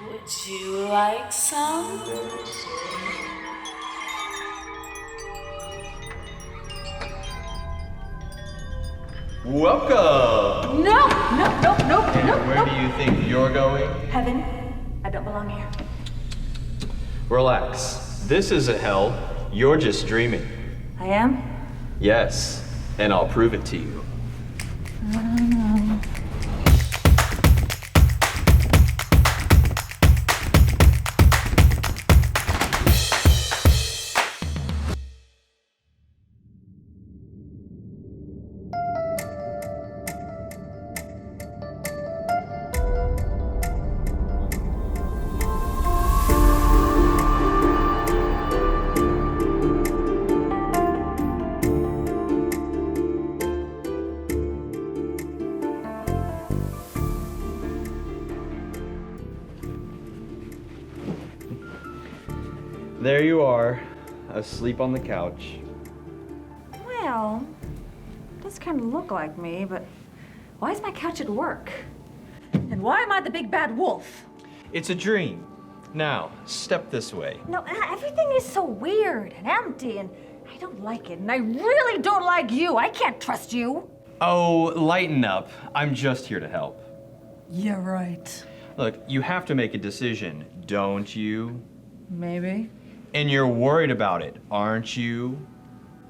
Would you like some? Welcome! No, no, no, no, And no, where no. do you think you're going? Heaven, I don't belong here. Relax. This isn't hell. You're just dreaming. I am? Yes, and I'll prove it to you. There you are, asleep on the couch. Well, it does kind of look like me, but why is my couch at work? And why am I the big bad wolf? It's a dream. Now, step this way. No, everything is so weird and empty, and I don't like it. And I really don't like you. I can't trust you. Oh, lighten up. I'm just here to help. Yeah, right. Look, you have to make a decision, don't you? Maybe. And you're worried about it, aren't you?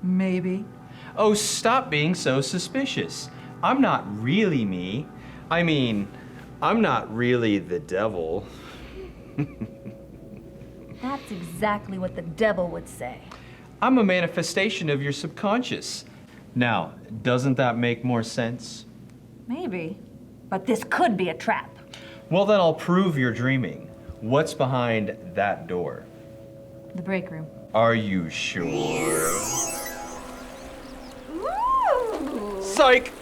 Maybe. Oh, stop being so suspicious. I'm not really me. I mean, I'm not really the devil. That's exactly what the devil would say. I'm a manifestation of your subconscious. Now, doesn't that make more sense? Maybe. But this could be a trap. Well, then I'll prove you're dreaming. What's behind that door? The break room. Are you sure? Ooh. Psych!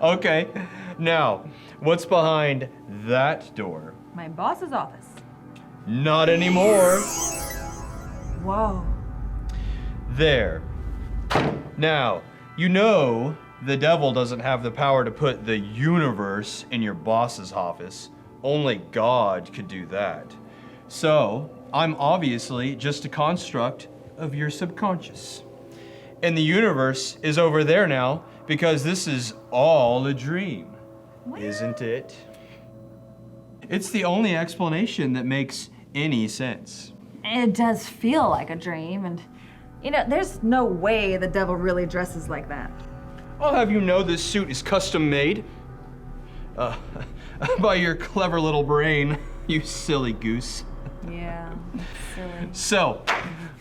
Okay, now, what's behind that door? My boss's office. Not anymore. Whoa. There. Now, you know the devil doesn't have the power to put the universe in your boss's office. Only God could do that. So, I'm obviously just a construct of your subconscious. And the universe is over there now because this is all a dream, isn't it? It's the only explanation that makes any sense. It does feel like a dream, and there's no way the devil really dresses like that. I'll have you know this suit is custom made. By your clever little brain, you silly goose. Yeah, silly. So,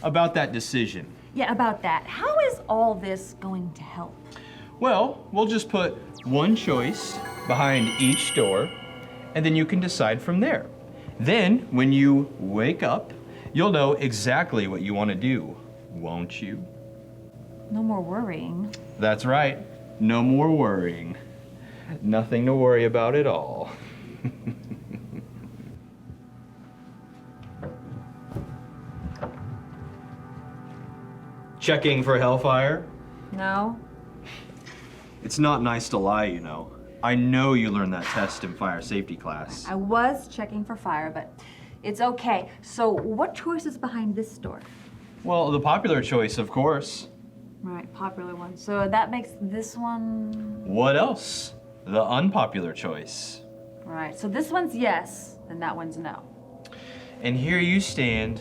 about that decision. Yeah, about that. How is all this going to help? Well, we'll just put one choice behind each door, and then you can decide from there. Then, when you wake up, you'll know exactly what you want to do, won't you? No more worrying. That's right. No more worrying. Nothing to worry about at all. Checking for hellfire? No? It's not nice to lie, you know. I know you learned that test in fire safety class. I was checking for fire, but it's okay. So what choice is behind this door? Well, the popular choice, of course. Right, popular one. So that makes this one... What else? The unpopular choice. Right, so this one's yes, and that one's no. And here you stand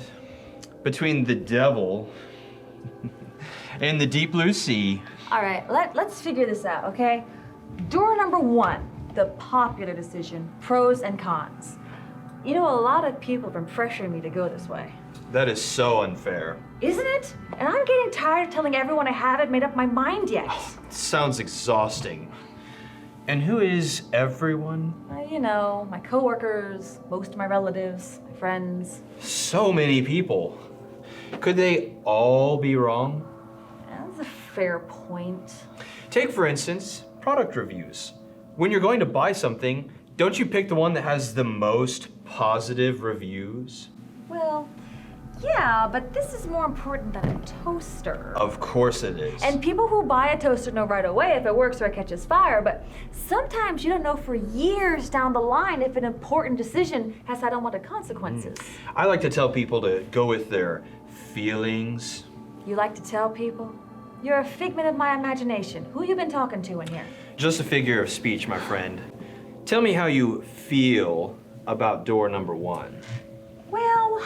between the devil and the deep blue sea. All right, let's figure this out, okay? Door number one, the popular decision, pros and cons. A lot of people have been pressuring me to go this way. That is so unfair. Isn't it? And I'm getting tired of telling everyone I haven't made up my mind yet. It sounds exhausting. And who is everyone? My coworkers, most of my relatives, my friends. So many people. Could they all be wrong? That's a fair point. Take, for instance, product reviews. When you're going to buy something, don't you pick the one that has the most positive reviews? Well, yeah, but this is more important than a toaster. Of course it is. And people who buy a toaster know right away if it works or it catches fire, but sometimes you don't know for years down the line if an important decision has had unwanted consequences. I like to tell people to go with their feelings. You like to tell people? You're a figment of my imagination. Who you been talking to in here? Just a figure of speech, my friend. Tell me how you feel about door number 1. Well,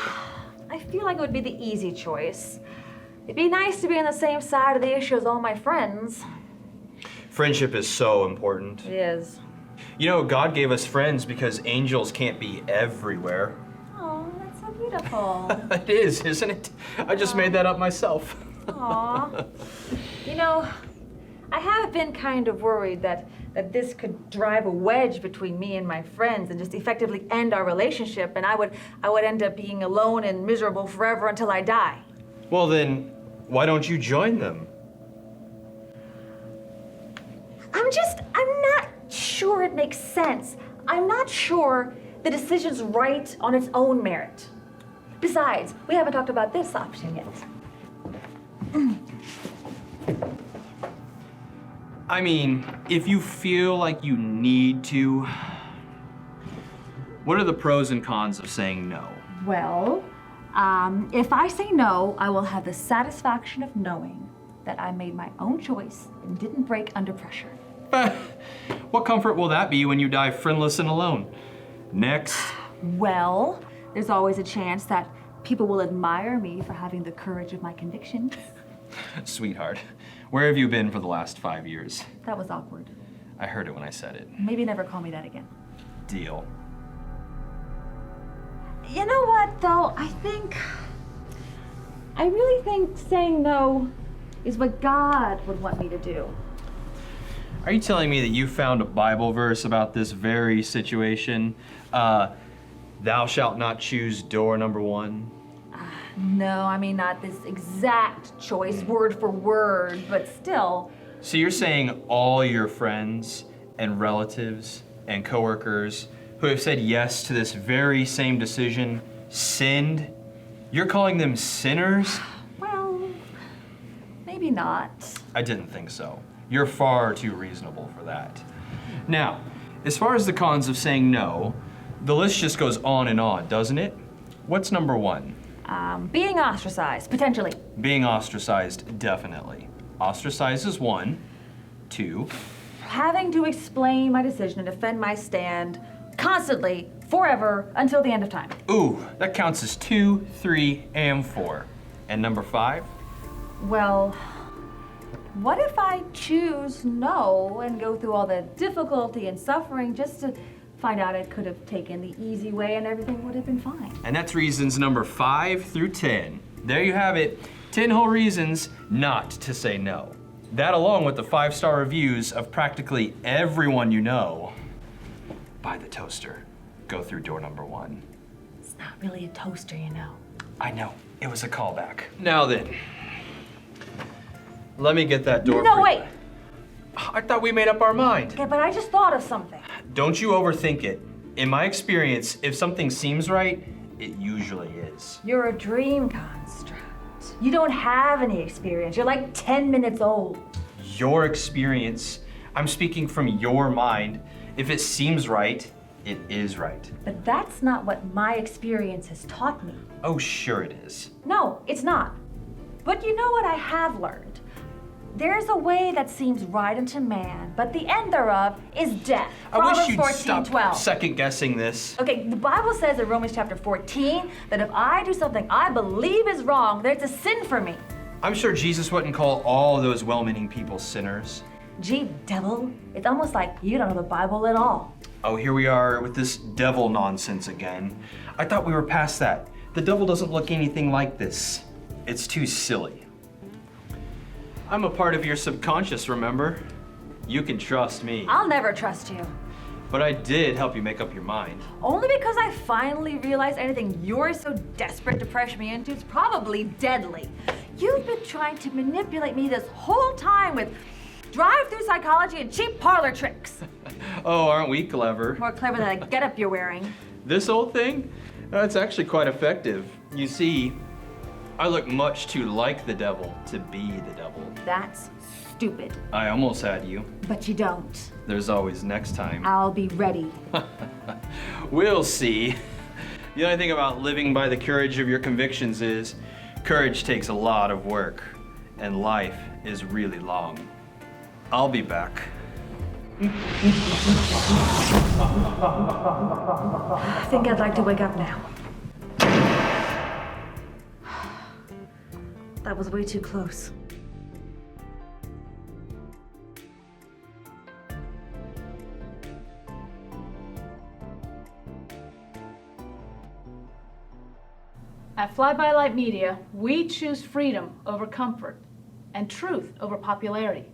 I feel like it would be the easy choice. It'd be nice to be on the same side of the issue as all my friends. Friendship is so important. It is. You know, God gave us friends because angels can't be everywhere. Oh, that's so beautiful. It is, isn't it? I just made that up myself. Aw. You know, I have been kind of worried that this could drive a wedge between me and my friends and just effectively end our relationship, and I would end up being alone and miserable forever until I die. Well then, why don't you join them? I'm not sure it makes sense. I'm not sure the decision's right on its own merit. Besides, we haven't talked about this option yet. I mean, if you feel like you need to, what are the pros and cons of saying no? Well, if I say no, I will have the satisfaction of knowing that I made my own choice and didn't break under pressure. What comfort will that be when you die friendless and alone? Next. Well, there's always a chance that people will admire me for having the courage of my convictions. Sweetheart, where have you been for the last 5 years? That was awkward. I heard it when I said it. Maybe never call me that again. Deal. You know what, though? I really think saying no is what God would want me to do. Are you telling me that you found a Bible verse about this very situation? Thou shalt not choose door number 1? No, I mean not this exact choice, word for word, but still. So you're saying all your friends and relatives and coworkers who have said yes to this very same decision sinned? You're calling them sinners? Well, maybe not. I didn't think so. You're far too reasonable for that. Now, as far as the cons of saying no, the list just goes on and on, doesn't it? What's number 1? Being ostracized, potentially. Being ostracized, definitely. Ostracized is 1. 2. Having to explain my decision and defend my stand constantly, forever, until the end of time. Ooh, that counts as 2, 3, and 4. And number 5? Well, what if I choose no and go through all the difficulty and suffering just to find out I could have taken the easy way and everything would have been fine? And that's reasons number 5 through 10. There you have it. 10 whole reasons not to say no. That along with the 5-star reviews of practically everyone you know. Buy the toaster. Go through door number 1. It's not really a toaster, you know. I know, it was a callback. Now then, let me get that door. No, wait. I thought we made up our mind. Okay, but I just thought of something. Don't you overthink it. In my experience, if something seems right, it usually is. You're a dream construct. You don't have any experience. You're like 10 minutes old. Your experience, I'm speaking from your mind. If it seems right, it is right. But that's not what my experience has taught me. Oh, sure it is. No, it's not. But you know what I have learned? There's a way that seems right unto man, but the end thereof is death. I wish Proverbs you'd 14, stop 12. second guessing this. Okay, the Bible says in Romans chapter 14 that if I do something I believe is wrong, there's a sin for me. I'm sure Jesus wouldn't call all those well-meaning people sinners. Gee, devil, it's almost like you don't know the Bible at all. Oh, here we are with this devil nonsense again. I thought we were past that. The devil doesn't look anything like this. It's too silly. I'm a part of your subconscious, remember? You can trust me. I'll never trust you. But I did help you make up your mind. Only because I finally realized anything you're so desperate to pressure me into is probably deadly. You've been trying to manipulate me this whole time with drive-through psychology and cheap parlor tricks. Oh, aren't we clever? More clever than that getup you're wearing. This old thing? It's actually quite effective. You see, I look much too like the devil to be the devil. That's stupid. I almost had you. But you don't. There's always next time. I'll be ready. We'll see. The only thing about living by the courage of your convictions is courage takes a lot of work, and life is really long. I'll be back. I think I'd like to wake up now. That was way too close. At Fly By Light Media, we choose freedom over comfort and truth over popularity.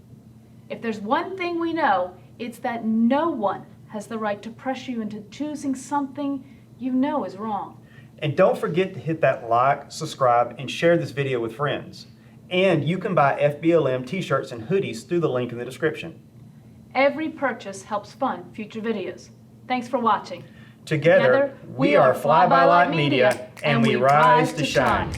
If there's one thing we know, it's that no one has the right to pressure you into choosing something you know is wrong. And don't forget to hit that like, subscribe, and share this video with friends. And you can buy FBLM t-shirts and hoodies through the link in the description. Every purchase helps fund future videos. Thanks for watching. Together, we are Fly By Light Media, and we rise to shine.